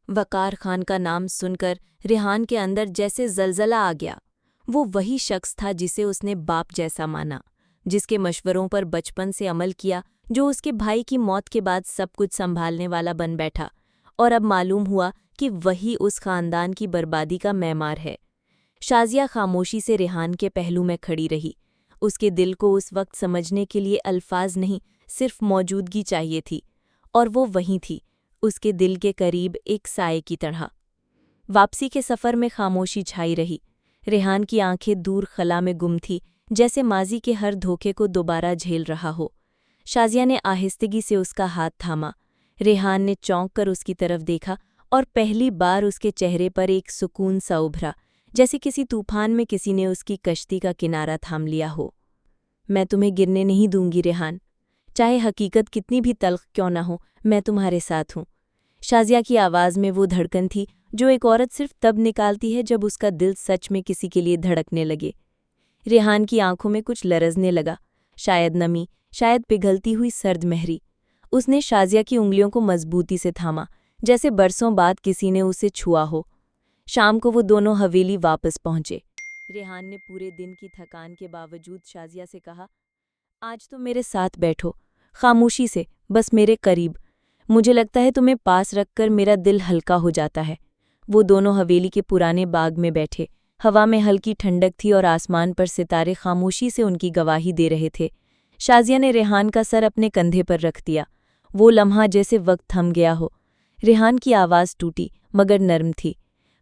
وقار خان کا نام سن کر ریحان کے اندر جیسے زلزلہ آ گیا۔ وہ وہی شخص تھا جسے اس نے باپ جیسا مانا، جس کے مشوروں پر بچپن سے عمل کیا، جو اس کے بھائی کی موت کے بعد سب کچھ سنبھالنے والا بن بیٹھا، اور اب معلوم ہوا کہ وہی اس خاندان کی بربادی کا معمار ہے۔ شازیہ خاموشی سے ریحان کے پہلو میں کھڑی رہی۔ اس کے دل کو اس وقت سمجھنے کے لیے الفاظ نہیں، صرف موجودگی چاہیے تھی، اور وہ وہیں تھی، اس کے دل کے قریب ایک سائے کی طرح۔ واپسی کے سفر میں خاموشی چھائی رہی۔ ریحان کی آنکھیں دور خلا میں گم تھی، جیسے ماضی کے ہر دھوکے کو دوبارہ جھیل رہا ہو۔ شازیہ نے آہستگی سے اس کا ہاتھ تھاما۔ ریحان نے چونک کر اس کی طرف دیکھا، اور پہلی بار اس کے چہرے پر ایک سکون سا ابھرا، جیسے کسی طوفان میں کسی نے اس کی کشتی کا کنارہ تھام لیا ہو۔ میں تمہیں گرنے نہیں دوں گی ریحان، چاہے حقیقت کتنی بھی تلخ کیوں نہ ہو، میں تمہارے ساتھ ہوں۔ شازیہ کی آواز میں وہ دھڑکن تھی جو ایک عورت صرف تب نکالتی ہے جب اس کا دل سچ میں کسی کے لیے دھڑکنے لگے۔ ریحان کی آنکھوں میں کچھ لرزنے لگا، شاید نمی، شاید پگھلتی ہوئی سرد مہری۔ اس نے شازیہ کی انگلیوں کو مضبوطی سے تھاما، جیسے برسوں بعد کسی نے اسے چھوا ہو۔ شام کو وہ دونوں حویلی واپس پہنچے۔ ریحان نے پورے دن کی تھکان کے باوجود شازیہ سے کہا، آج تو میرے ساتھ بیٹھو، خاموشی سے، بس میرے قریب۔ مجھے لگتا ہے تمہیں پاس رکھ کر میرا دل ہلکا ہو جاتا ہے۔ وہ دونوں حویلی کے پرانے باغ میں بیٹھے۔ ہوا میں ہلکی ٹھنڈک تھی اور آسمان پر ستارے خاموشی سے ان کی گواہی دے رہے تھے۔ شازیہ نے ریحان کا سر اپنے کندھے پر رکھ دیا۔ وہ لمحہ جیسے وقت تھم گیا ہو۔ ریحان کی آواز ٹوٹی مگر نرم تھی،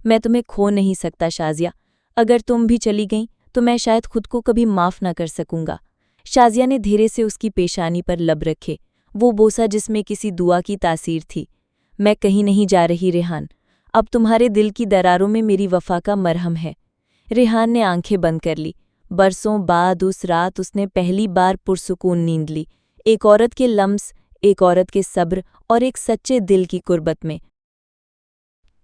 میں تمہیں کھو نہیں سکتا شازیہ، اگر تم بھی چلی گئیں تو میں شاید خود کو کبھی معاف نہ کر سکوں گا۔ شازیہ نے دھیرے سے اس کی پیشانی پر لب رکھے، وہ بوسہ جس میں کسی دعا کی تاثیر تھی۔ میں کہیں نہیں جا رہی ریحان، اب تمہارے دل کی دراروں میں میری وفا کا مرہم ہے۔ ریحان نے آنکھیں بند کر لی۔ برسوں بعد اس رات اس نے پہلی بار پرسکون نیند لی، ایک عورت کے لمس، ایک عورت کے صبر اور ایک سچے دل کی قربت میں۔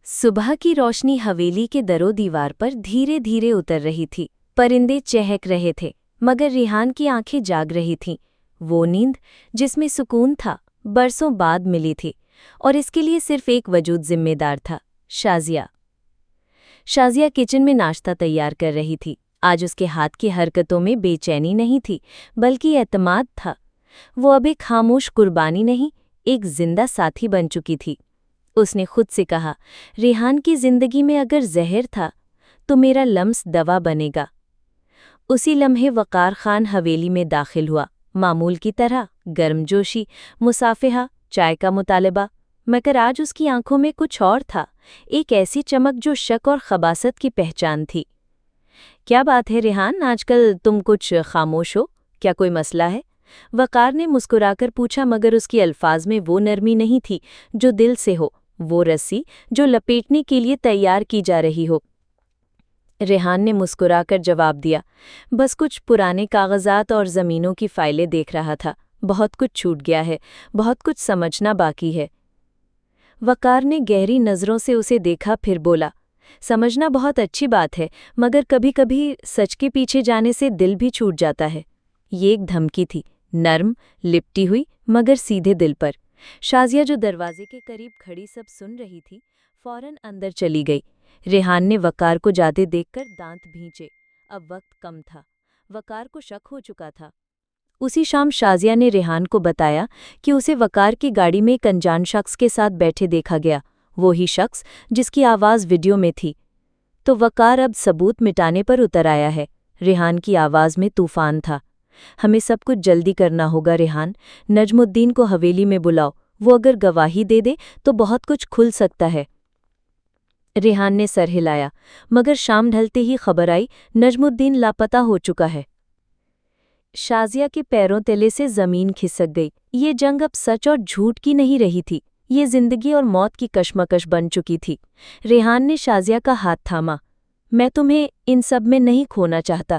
صبح کی روشنی حویلی کے در و دیوار پر دھیرے دھیرے اتر رہی تھی۔ پرندے چہک رہے تھے مگر ریحان کی آنکھیں جاگ رہی تھیں۔ وہ نیند جس میں سکون تھا، برسوں بعد ملی تھی، اور اس کے لیے صرف ایک وجود ذمہ دار تھا، شازیہ۔ شازیہ کچن میں ناشتہ تیار کر رہی تھی۔ آج اس کے ہاتھ کی حرکتوں میں بے چینی نہیں تھی بلکہ اعتماد تھا۔ وہ اب ایک خاموش قربانی نہیں، ایک زندہ ساتھی بن چکی تھی۔ اس نے خود سے کہا، ریحان کی زندگی میں اگر زہر تھا تو میرا لمس دوا بنے گا۔ اسی لمحے وقار خان حویلی میں داخل ہوا، معمول کی طرح، گرم جوشی، مصافحہ، چائے کا مطالبہ، مگر آج اس کی آنکھوں میں کچھ اور تھا، ایک ایسی چمک جو شک اور خباثت کی پہچان تھی۔ کیا بات ہے ریحان، آج کل تم کچھ خاموش ہو، کیا کوئی مسئلہ ہے؟ وقار نے مسکرا کر پوچھا مگر اس کے الفاظ میں وہ نرمی نہیں تھی جو دل سے ہو، وہ رسی جو لپیٹنے کے لیے تیار کی جا رہی ہو۔ ریحان نے مسکرا کر جواب دیا، بس کچھ پرانے کاغذات اور زمینوں کی فائلیں دیکھ رہا تھا، بہت کچھ چھوٹ گیا ہے، بہت کچھ سمجھنا باقی ہے۔ وقار نے گہری نظروں سے اسے دیکھا، پھر بولا، سمجھنا بہت اچھی بات ہے مگر کبھی کبھی سچ کے پیچھے جانے سے دل بھی چھوٹ جاتا ہے۔ یہ ایک دھمکی تھی، نرم، لپٹی ہوئی مگر سیدھے دل پر۔ شازیہ جو دروازے کے قریب کھڑی سب سن رہی تھی، فوراً اندر چلی گئی۔ ریحان نے وقار کو جاتے دیکھ کر دانت بھینچے، اب وقت کم تھا، وقار کو شک ہو چکا تھا۔ اسی شام شازیہ نے ریحان کو بتایا کہ اسے وقار کی گاڑی میں ایک انجان شخص کے ساتھ بیٹھے دیکھا گیا، وہی شخص جس کی آواز ویڈیو میں تھی۔ تو وقار اب ثبوت مٹانے پر اتر آیا ہے۔ ریحان کی آواز میں طوفان تھا۔ ہمیں سب کچھ جلدی کرنا ہوگا ریحان، نجم الدین کو حویلی میں بلاؤ، وہ اگر گواہی دے دے تو بہت کچھ کھل سکتا ہے۔ ریحان نے سر ہلایا، مگر شام ڈھلتے ہی خبر آئی نجم الدین لاپتہ ہو چکا ہے۔ شازیہ کے پیروں تلے سے زمین کھسک گئی۔ یہ جنگ اب سچ اور جھوٹ کی نہیں رہی تھی، یہ زندگی اور موت کی کشمکش بن چکی تھی۔ ریحان نے شازیہ کا ہاتھ تھاما، میں تمہیں ان سب میں نہیں کھونا چاہتا،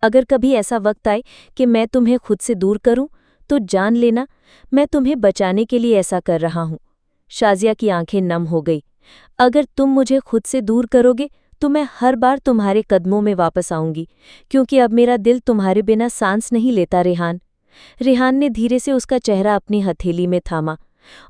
اگر کبھی ایسا وقت آئے کہ میں تمہیں خود سے دور کروں تو جان لینا میں تمہیں بچانے کے لیے ایسا کر رہا ہوں۔ شازیہ کی آنکھیں نم ہو گئی، اگر تم مجھے خود سے دور کرو گے تو میں ہر بار تمہارے قدموں میں واپس آؤں گی، کیونکہ اب میرا دل تمہارے بنا سانس نہیں لیتا ریحان۔ ریحان نے دھیرے سے اس کا چہرہ اپنی ہتھیلی میں تھاما،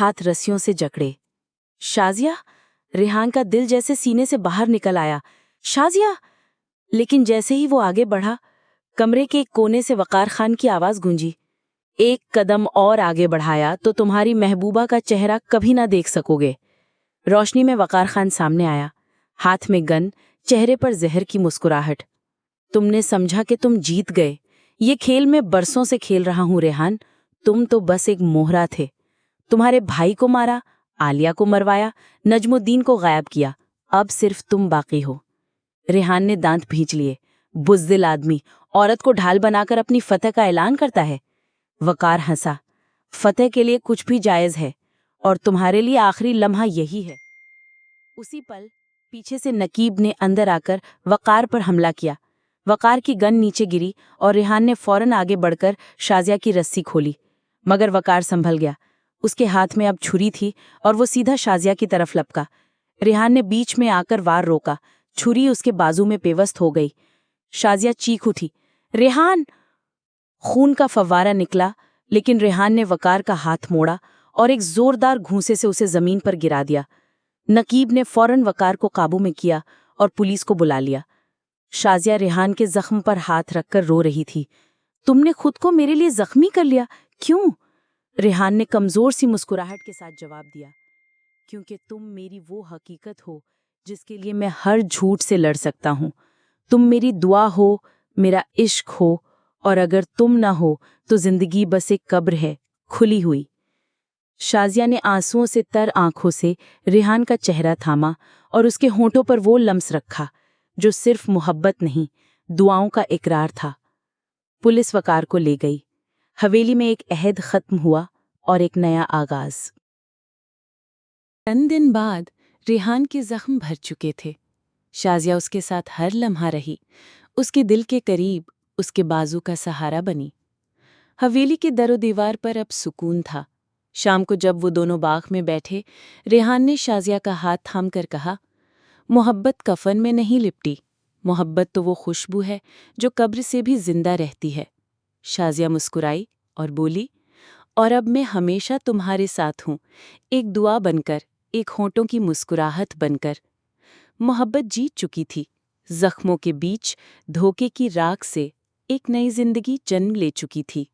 ہاتھ رسیوں سے جکڑے۔ شازیہ! ریحان کا دل جیسے سینے سے باہر نکل آیا۔ شازیہ! لیکن جیسے ہی وہ آگے بڑھا، کمرے کے ایک کونے سے وقار خان کی آواز گونجی، ایک قدم اور آگے بڑھایا تو تمہاری محبوبہ کا چہرہ کبھی نہ دیکھ سکو گے۔ روشنی میں وقار خان سامنے آیا، ہاتھ میں گن، چہرے پر زہر کی مسکراہٹ۔ تم نے سمجھا کہ تم جیت گئے۔ یہ کھیل میں برسوں سے کھیل رہا ہوں ریحان، تم تو بس ایک موہرا تھے۔ تمہارے بھائی کو مارا، عالیہ کو مروایا، نجم الدین کو غائب کیا، اب صرف تم باقی ہو۔ ریحان نے دانت بھینچ لیے۔ بزدل آدمی عورت کو ڈھال بنا کر اپنی فتح کا اعلان کرتا ہے۔ وقار ہنسا۔ فتح کے لیے کچھ بھی جائز ہے، اور تمہارے لیے آخری لمحہ یہی ہے۔ اسی پل پیچھے سے نقیب نے اندر آ کر وقار پر حملہ کیا۔ وقار کی گن نیچے گری اور ریحان نے فوراً آگے بڑھ کر شازیہ کی رسی کھولی، مگر وقار سنبھل گیا۔ اس کے ہاتھ میں اب چھری تھی اور وہ سیدھا شازیہ کی طرف لپکا۔ ریحان نے بیچ میں آ کر وار روکا، چھری اس کے بازو میں پیوست ہو گئی۔ شازیہ چیخ اٹھی، ریحان! خون کا فوارہ نکلا، لیکن ریحان نے وقار کا ہاتھ موڑا اور ایک زوردار گھونسے سے اسے زمین پر گرا دیا۔ نقیب نے فوراً وقار کو قابو میں کیا اور پولیس کو بلا لیا۔ شازیہ ریحان کے زخم پر ہاتھ رکھ کر رو رہی تھی۔ تم نے خود کو میرے لیے زخمی کر لیا، کیوں؟ ریحان نے کمزور سی مسکراہٹ کے ساتھ جواب دیا، کیونکہ تم میری وہ حقیقت ہو جس کے لیے میں ہر جھوٹ سے لڑ سکتا ہوں۔ تم میری دعا ہو، میرا عشق ہو، اور اگر تم نہ ہو تو زندگی بس ایک قبر ہے، کھلی ہوئی۔ شازیہ نے آنسوؤں سے تر آنکھوں سے ریحان کا چہرہ تھاما اور اس کے ہونٹوں پر وہ لمس رکھا جو صرف محبت نہیں، دعاؤں کا اقرار تھا۔ پولیس وقار کو لے گئی۔ حویلی میں ایک عہد ختم ہوا اور ایک نیا آغاز۔ چند دن بعد ریحان کے زخم بھر چکے تھے۔ شازیہ اس کے ساتھ ہر لمحہ رہی، اس کے دل کے قریب، اس کے بازو کا سہارا بنی۔ حویلی کے در و دیوار پر اب سکون تھا۔ شام کو جب وہ دونوں باغ میں بیٹھے، ریحان نے شازیہ کا ہاتھ تھام کر کہا، محبت کفن میں نہیں لپٹی، محبت تو وہ خوشبو ہے جو قبر سے بھی زندہ رہتی ہے۔ شازیہ مسکرائی اور بولی، اور اب میں ہمیشہ تمہارے ساتھ ہوں، ایک دعا بن کر، ایک ہونٹوں کی مسکراہٹ بن کر۔ محبت جیت چکی تھی، زخموں کے بیچ دھوکے کی راکھ سے ایک نئی زندگی جنم لے چکی تھی۔